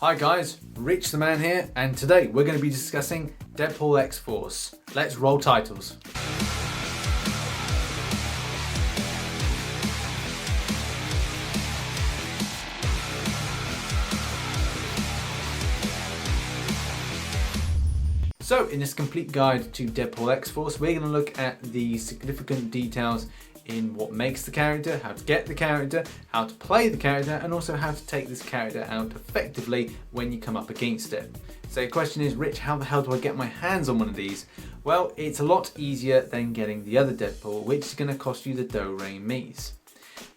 Hi guys, RichTheMan here, and today we're going to be discussing Deadpool Xforce. Let's roll titles. So in this complete guide to Deadpool Xforce, we're going to look at the significant details in what makes the character, how to get the character, how to play the character, and also how to take this character out effectively when you come up against it. So the question is, Rich, how the hell do I get my hands on one of these? Well, it's a lot easier than getting the other Deadpool, which is going to cost you the do-re-mis.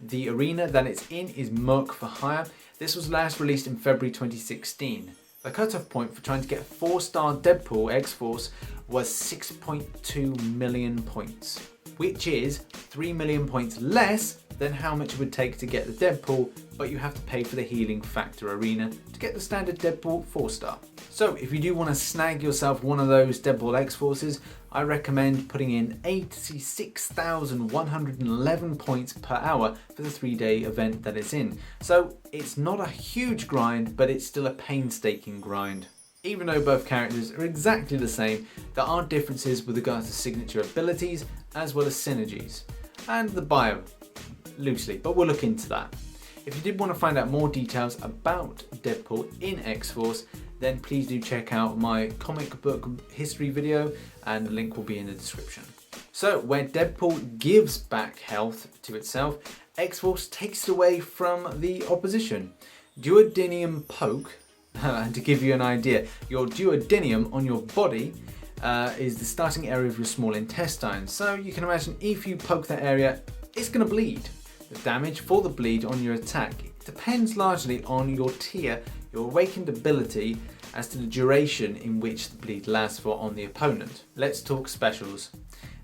The arena that it's in is Merc for Hire. This was last released in February 2016. The cutoff point for trying to get a 4-star Deadpool Xforce was 6.2 million points, which is 3 million points less than how much it would take to get the Deadpool, but you have to pay for the healing factor arena to get the standard Deadpool 4-star. So if you do want to snag yourself one of those Deadpool X-Forces, I recommend putting in 86,111 points per hour for the 3-day event that it's in. So it's not a huge grind, but it's still a painstaking grind. Even though both characters are exactly the same, there are differences with regards to signature abilities as well as synergies. And the bio, loosely, but we'll look into that. If you did want to find out more details about Deadpool in Xforce, then please do check out my comic book history video, and the link will be in the description. So where Deadpool gives back health to itself, Xforce takes it away from the opposition. Duodenum poke, to give you an idea, your duodenum on your body is the starting area of your small intestine. So you can imagine if you poke that area, it's going to bleed. The damage for the bleed on your attack depends largely on your tier, your awakened ability, as to the duration in which the bleed lasts for on the opponent. Let's talk specials.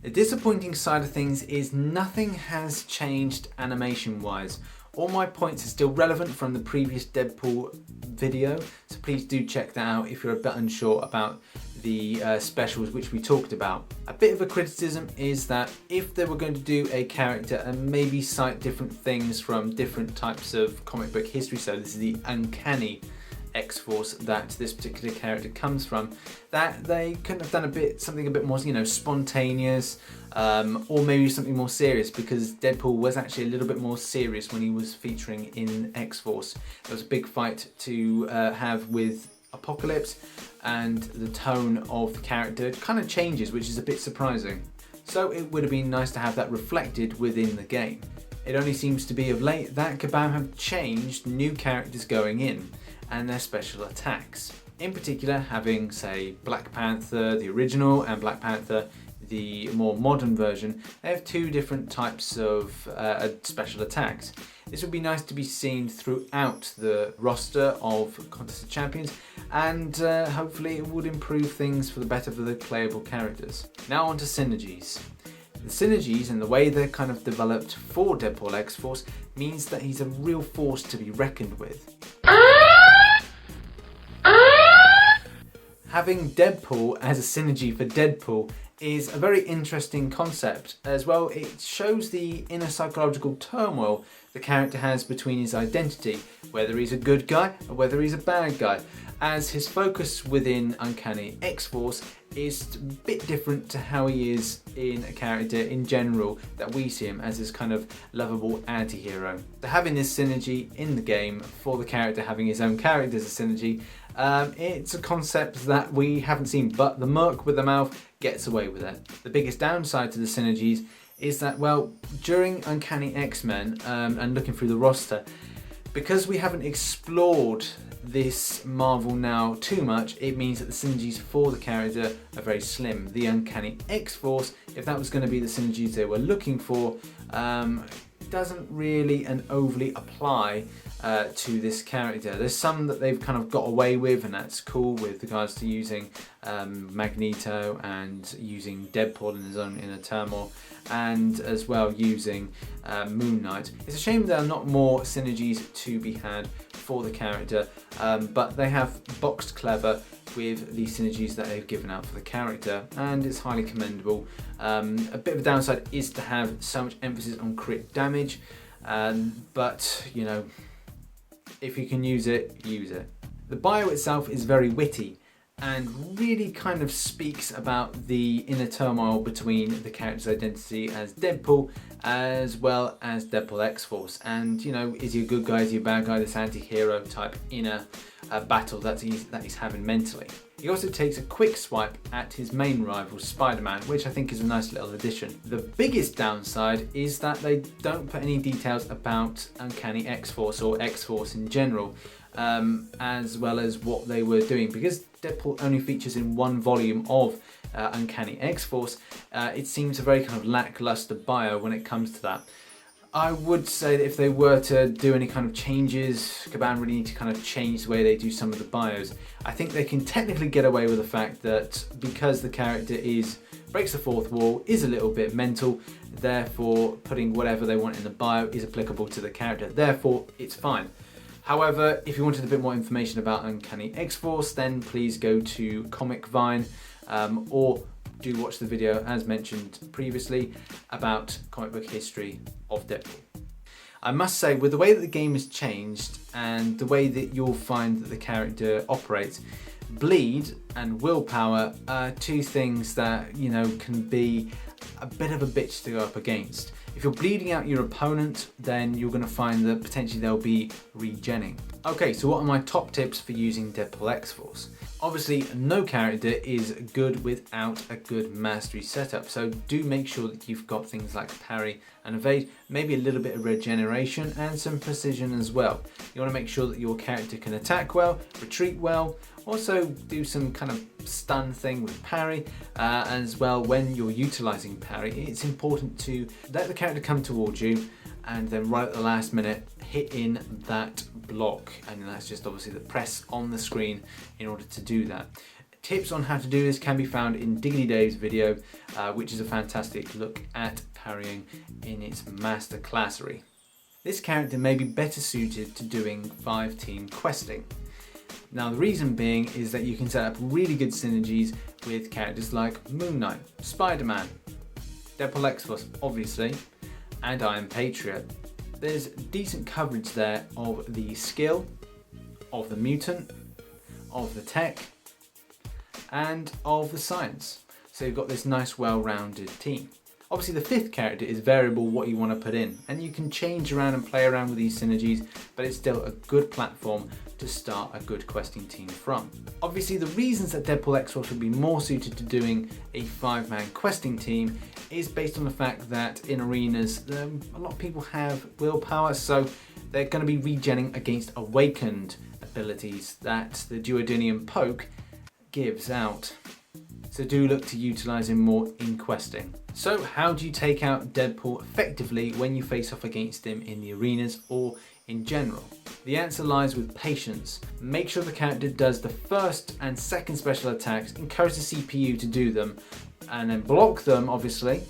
The disappointing side of things is nothing has changed animation wise. All my points are still relevant from the previous Deadpool video, so please do check that out if you're a bit unsure about the specials which we talked about. A bit of a criticism is that if they were going to do a character and maybe cite different things from different types of comic book history, so this is the uncanny X-Force that this particular character comes from, that they couldn't have done something a bit more, spontaneous, or maybe something more serious, because Deadpool was actually a little bit more serious when he was featuring in X-Force. There was a big fight to have with Apocalypse, and the tone of the character kind of changes, which is a bit surprising. So it would have been nice to have that reflected within the game. It only seems to be of late that Kabam have changed new characters going in and their special attacks. In particular, having, say, Black Panther, the original, and Black Panther, the more modern version, they have two different types of special attacks. This would be nice to be seen throughout the roster of Contest of Champions, and hopefully it would improve things for the better for the playable characters. Now on to Synergies. The Synergies and the way they're kind of developed for Deadpool X-Force means that he's a real force to be reckoned with. Having Deadpool as a synergy for Deadpool is a very interesting concept as well. It shows the inner psychological turmoil the character has between his identity, whether he's a good guy or whether he's a bad guy, as his focus within Uncanny X-Force is a bit different to how he is in a character in general that we see him as this kind of lovable anti-hero. So having this synergy in the game for the character having his own character as a synergy, it's a concept that we haven't seen, but the Merc with the mouth gets away with it. The biggest downside to the Synergies is that, well, during Uncanny X-Men and looking through the roster, because we haven't explored this Marvel now too much, it means that the synergies for the character are very slim. The Uncanny X-Force, if that was going to be the synergies they were looking for, doesn't really and overly apply to this character. There's some that they've kind of got away with, and that's cool with regards to using Magneto and using Deadpool in his own inner turmoil, and as well using Moon Knight. It's a shame there are not more synergies to be had for the character, but they have boxed clever with the synergies that they've given out for the character, and it's highly commendable. A bit of a downside is to have so much emphasis on crit damage, but you know, if you can use it, use it. The bio itself is very witty and really kind of speaks about the inner turmoil between the character's identity as Deadpool as well as Deadpool Xforce, and you know, is he a good guy, is he a bad guy, this anti-hero type inner battle that he's having mentally. He also takes a quick swipe at his main rival Spider-Man, which I think is a nice little addition. The biggest downside is that they don't put any details about Uncanny Xforce or Xforce in general, as well as what they were doing. Because Deadpool only features in one volume of Uncanny Xforce, it seems a very kind of lackluster bio when it comes to that. I would say that if they were to do any kind of changes, Caban really need to kind of change the way they do some of the bios. I think they can technically get away with the fact that because the character breaks the fourth wall, is a little bit mental, therefore putting whatever they want in the bio is applicable to the character, therefore it's fine. However, if you wanted a bit more information about Uncanny Xforce, then please go to Comic Vine or do watch the video as mentioned previously about comic book history of Deadpool. I must say, with the way that the game has changed and the way that you'll find that the character operates, bleed and willpower are two things that, you know, can be a bit of a bitch to go up against. If you're bleeding out your opponent, then you're going to find that potentially they'll be regenning. Okay, so what are my top tips for using Deadpool X-Force? Obviously, no character is good without a good mastery setup, so do make sure that you've got things like parry and evade, maybe a little bit of regeneration and some precision as well. You want to make sure that your character can attack well, retreat well, also do some kind of stun thing with parry, as well. When you're utilizing parry, it's important to let the character come towards you and then right at the last minute hit in that block, and that's just obviously the press on the screen in order to do that. Tips on how to do this can be found in Diggity Dave's video, which is a fantastic look at parrying in its masterclassery. This character may be better suited to doing 5-team questing. Now the reason being is that you can set up really good synergies with characters like Moon Knight, Spider-Man, Deadpool X-Force obviously, and Iron Patriot. There's decent coverage there of the skill, of the mutant, of the tech, and of the science. So you've got this nice well-rounded team. Obviously the fifth character is variable what you want to put in, and you can change around and play around with these synergies, but it's still a good platform to start a good questing team from. Obviously the reasons that Deadpool X-Force would be more suited to doing a 5-man questing team is based on the fact that in arenas a lot of people have willpower, so they're going to be regenning against awakened abilities that the Duodenum Poke gives out. So do look to utilise him more in questing. So how do you take out Deadpool effectively when you face off against him in the arenas or in general? The answer lies with patience. Make sure the character does the first and second special attacks, encourage the CPU to do them, and then block them obviously,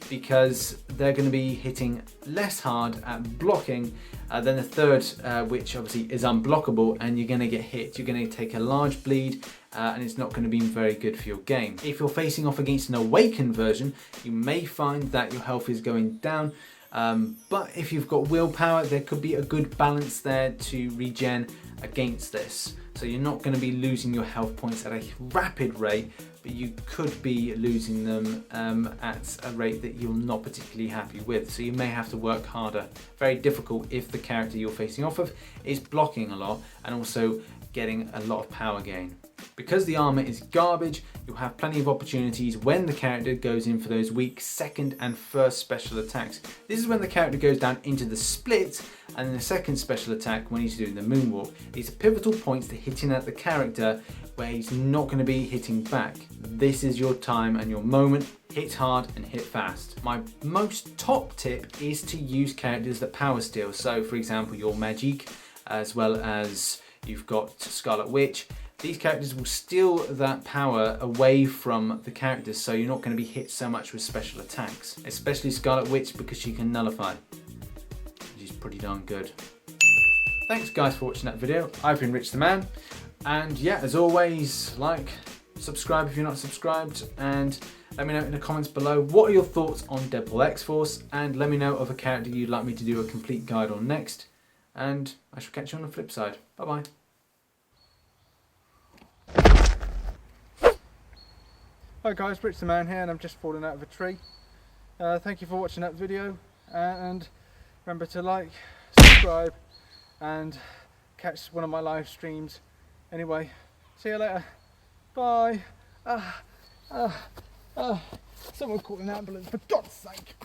because they're going to be hitting less hard at blocking than the third, which obviously is unblockable, and you're going to get hit. You're going to take a large bleed, and it's not going to be very good for your game. If you're facing off against an awakened version, you may find that your health is going down, but if you've got willpower, there could be a good balance there to regen against this. So you're not going to be losing your health points at a rapid rate, but you could be losing them at a rate that you're not particularly happy with. So you may have to work harder. Very difficult if the character you're facing off of is blocking a lot and also getting a lot of power gain. Because the armor is garbage, you'll have plenty of opportunities when the character goes in for those weak second and first special attacks. This is when the character goes down into the split, and then the second special attack when he's doing the moonwalk. These are pivotal points to hitting at the character where he's not going to be hitting back. This is your time and your moment. Hit hard and hit fast. My most top tip is to use characters that power steal. So for example, your Magic, as well as you've got Scarlet Witch. These characters will steal that power away from the characters, so you're not going to be hit so much with special attacks. Especially Scarlet Witch, because she can nullify, which is pretty darn good. Thanks guys for watching that video. I've been RichTheMan, and yeah, as always, like, subscribe if you're not subscribed, and let me know in the comments below what are your thoughts on Deadpool X-Force, and let me know of a character you'd like me to do a complete guide on next, and I shall catch you on the flip side. Bye bye. Hi guys, RichTheMan here, and I'm just falling out of a tree. Thank you for watching that video, and remember to like, subscribe, and catch one of my live streams. Anyway, see you later. Bye. Someone call an ambulance, for God's sake.